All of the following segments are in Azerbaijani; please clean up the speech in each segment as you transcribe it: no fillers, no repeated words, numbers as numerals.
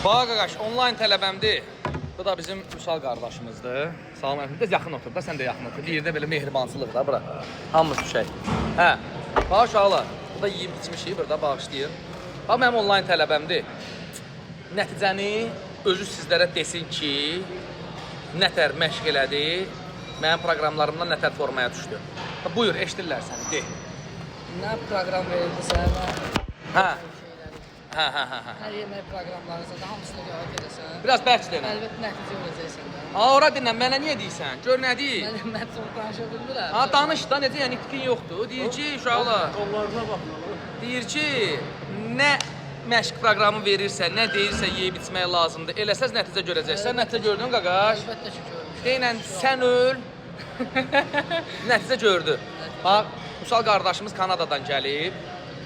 Bax qaqaş, onlayn tələbəmdir. Bu da bizim Vüsal qardaşımızdır. Salam əleykum. Biraz yaxın otur da, sən də yaxın otur. Bir yerdə belə mehribansılıq da bura. Hamımız düşək. Hə. Bax uşaqlar, bu da yeyib içmişik, burada bağışlayın. Bax mənim onlayn tələbəmdir. Nəticəni özü sizlərə desin ki, nətər məşq elədi, mənim proqramlarımdan nətər formaya düşdü. Buyur, eşidirlər səni, de. Nə proqram verildi sənə? Hə. Hər yemək proqramlarınızda da hamısını qəbul edəsən. Biraz bərk denə. Əlbəttə nəticə olacaqsan da. Ora dinlə, mənə niyə deyirsən? Gör nə deyir? Mən çox danışa bilmirəm. Danış da, necə yəni itkin yoxdur. Deyir ki, uşaqlar. Qollarına baxın. Deyir ki, nə məşq proqramı verirsə, nə deyirsə yeyib içmək lazımdır. Eləsəz nəticə görəcəksən. Nəticə gördün qaqaş? Əlbəttə ki görmüşəm. Deyinən sən öl. Nəticə gördü. Bax, Vüsal qardaşımız Kanadadan gəlib.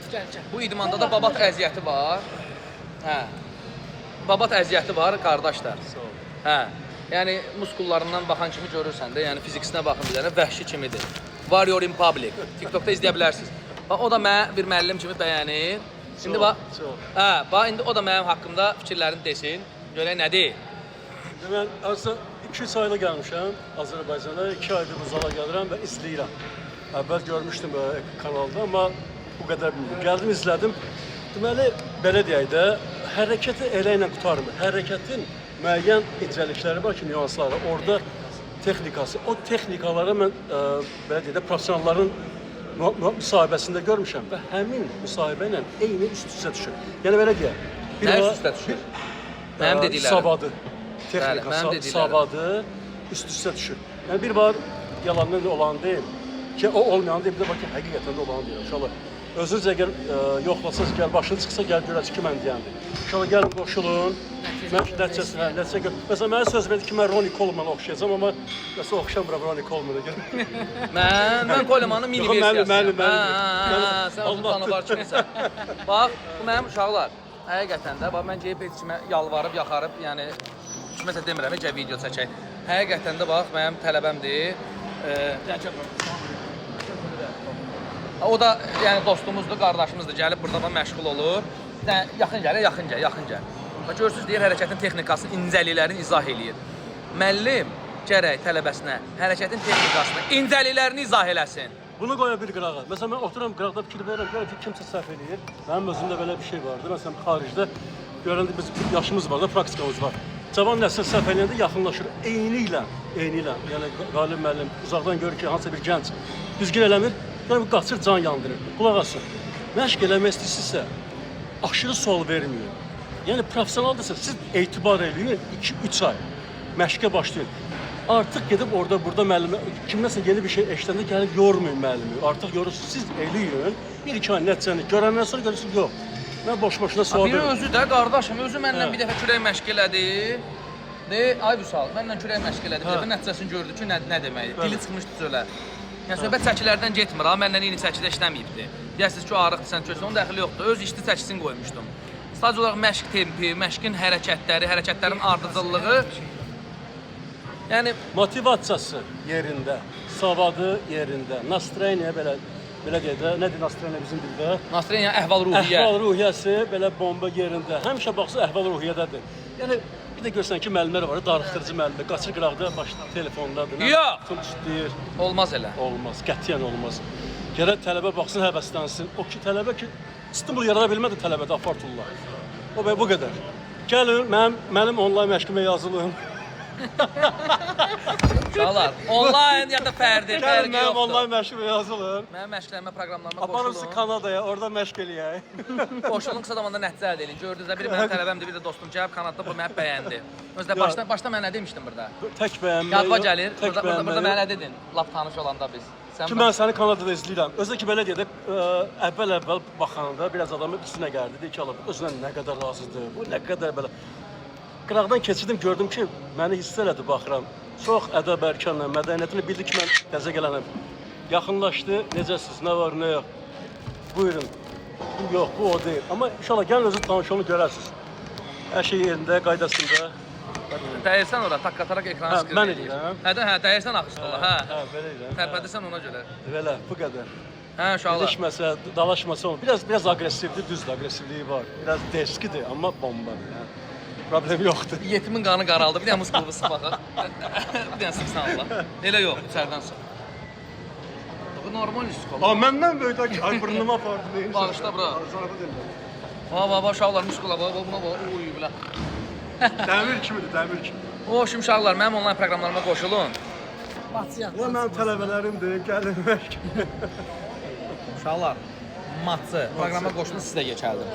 Gəl. Bu idmanda da babat əziyyəti var. Hə. Babat əziyyəti var qardaşlar. Hə. Yəni muskullarından baxan kimi görürsən də, yəni fiziksinə baxın bir dənə vəhşi kimidir. Warrior in Public. TikTokda izləyə bilərsiniz. Bax o da mənə bir müəllim kimi bəyənir. İndi bax. Hə, bax indi o da mənim haqqımda fikirlərini desin. Görək nədir? Mən aslında 2 ayda gəlmişəm Azərbaycana. 2 aydır bu zala gəlirəm və izləyirəm. Əvvəl görmüşdüm böyle kanalda, amma bu qədər bilmirəm. Gəldim, izlədim. Deməli, belə deyək də, hərəkəti elə ilə qutarmır. Hərəkətin müəyyən incəlikləri var ki, nüansları. Orada texnikası, o texnikaları mən belə deyək də, professionalların müsahibəsində görmüşəm və həmin müsahibə ilə eyni üst-üstə düşür. Yəni belə deyək. Nə üst-üstə düşür? Mənim dediklərim. Savadı, texnika, savadı üst-üstə düşür. Yəni bir var, yalandan olan deyil ki, o olmayan deyil, bir də var ki, həqiqətən də olan deyil. İnşallah özünüzə gəl, yoxlasınız, gəl başınız çıxsa, gəl görəcək ki, mən deyəndir. İnşallah gəlin, qoşulun, mən nəticə gör. Məsələn, mənə söz verdi ki, mən Ronnie Coleman'a oxşayacam, amma məsələn, oxşamıram Ronnie Coleman'a. Mən Coleman'ın mini versiyası. Mənim. Sən o tutanı var kimisən. Bax, bu mənim uşaqlar. Həqiqətən də, bax, mən geyib içimə yalvarıb, yaxarıb, yəni, kiməsə demirəm, necə video çəkək. Həqiqətən də, bax, mənim tələbəmdir. O da, yəni, dostumuzdur, qardaşımızdır, gəlib burada da məşğul olur. Yaxın gəl. Bax, görürsünüz, deyir, hərəkətin texnikasını, incəliklərini izah eləyir. Müəllim gərək tələbəsinə hərəkətin texnikasını, incəliklərini izah eləsin. Bunu qoya bir qırağa. Məsələn, mən oturam qıraqda fikir verirəm, görürəm ki, kimsə səhv eləyir. Mənim özümdə belə bir şey vardı. Məsələn, xaricdə görəndə biz yaşımız var da, praktikamız var. Cavan nəsil səhv eləyəndə yaxınlaşır. Eyni ilə, yəni Qalib müəllim uzaqdan görür ki, hansısa bir gənc düzgün eləmir, yəni qaçır, can yandırır. Qulaq asın. Məşq eləmək istəyirsinizsə, aşırı sual verməyin. Yəni professionaldırsa, siz etibar eləyin, 2-3 ay məşqə başlayın. Artıq gedib burada müəllimə, kimləsə yeni bir şey eşidəndə gəlib yormayın müəllimi. Artıq yorursunuz, siz eləyin. 1-2 ay nəticəni görəndən sonra görürsünüz, yox. Mən boş-boşuna sual verirəm. Biri özü də, qardaşım, özü mənlə bir dəfə kürək məşq elədi. Ay Vüsal, mənlə kürək məşq elədi. Bir dəfə nəticəsini gördü ki, nə deməkdir. Dili çıxmışdı söylə. Yəni söhbət çəkilərdən getmir, mənlə eyni çəkidə işləməyibdi. Deyərsiniz ki, o arıq sən köçün, onun dəxili yoxdur. Öz işli çəkisini qoymuşdum. Sadəcə olaraq məşq tempi, məşqin hərəkətləri, hərəkətlərin ardıcıllığı, yəni motivasiyası yerində, savadı yerində, nastreniya belə deyək də, nədir nastreniya bizim dildə? Nastreniya əhval-ruhiyyə. Əhval-ruhiyyəsi belə bomba yerində. Həmişə baxsa əhval-ruhiyyədədir. Yəni bir də görsən ki, müəllimlər var, darıxdırıcı müəllimlər, qaçır qıraqda başda telefondadır. Yox. Tutuşduyur. Olmaz elə. Olmaz, qətiyyən olmaz. Gərək tələbə baxsın, həvəslənsin. O ki, tələbə ki, stimul yarada bilmədi tələbədə, apartullah. O bu qədər. Gəlin, mənim onlayn məşqimə yazılın. Uşaqlar, onlayn ya da fərdi yoxdur. Gəlin, mənim onlayn məşqimə yazılın. Mənim məşqlərimə, proqramlarıma Aparım sizi qoşulun. Kanadaya, orada məşq eləyək. Qoşulun, qısa zamanda nəticə əldə edin. Gördünüz də, biri mənim tələbəmdir, biri də dostum gəlib Kanadda bu məni bəyəndi. Özdə başda mən nə demişdim burada? Tək bəyənmək. Yadva gəlir, burada mənə nə dedin? Lap tanış olanda biz. Ki mən səni Kanadada izləyirəm. Özdə ki, belə deyək də, əvvəl baxanda biraz adamın üstünə gəldi. Deyək ki, özünə nə qədər razıdır, bu nə qədər belə. Qıraqdan keçirdim, gördüm ki, məni hiss elədi, baxıram. Çox ədəb ərkanla, mədəniyyətini bildi ki, mən təzə gələnəm. Yaxınlaşdı, necəsiz, nə var, nə yox. Buyurun. Bu yox, bu o deyil. Amma inşallah gəlin özünüz tanış olun, görərsiniz. Hər şey yerində, qaydasında. Dəyirsən ora, takqatarak ekranı skript mən eləyirəm. Dəyirsən axı stola, Hə, belə eləyirəm. Tərpədirsən ona görə. Belə, bu qədər. Hə, uşaqlar. Didişməsə, dalaşmasa, biraz aqressivdir, düzdür, aqressivliyi var. Biraz deskidir, amma bombadır. Problem yoxdur. Yetimin qanı qaraldı. Bir dənə muskulu sıxaq. Bir dənə sıxsan Allah. Elə yox, içərdən sıx. Bu normal muskul. Aa, məndən böyük ki, ay burnuma apardı neymiş? Bağışla bura. Zarafat edirəm. Va, uşaqlar muskula bax, buna bax. Uy, bilə. Dəmir kimidir, dəmir kimi. O, şimdi uşaqlar, mənim onlayn proqramlarıma qoşulun. Batçı Bu mənim tələbələrimdir, gəlin. Uşaqlar, matçı proqrama qoşulun, siz də keçərdim.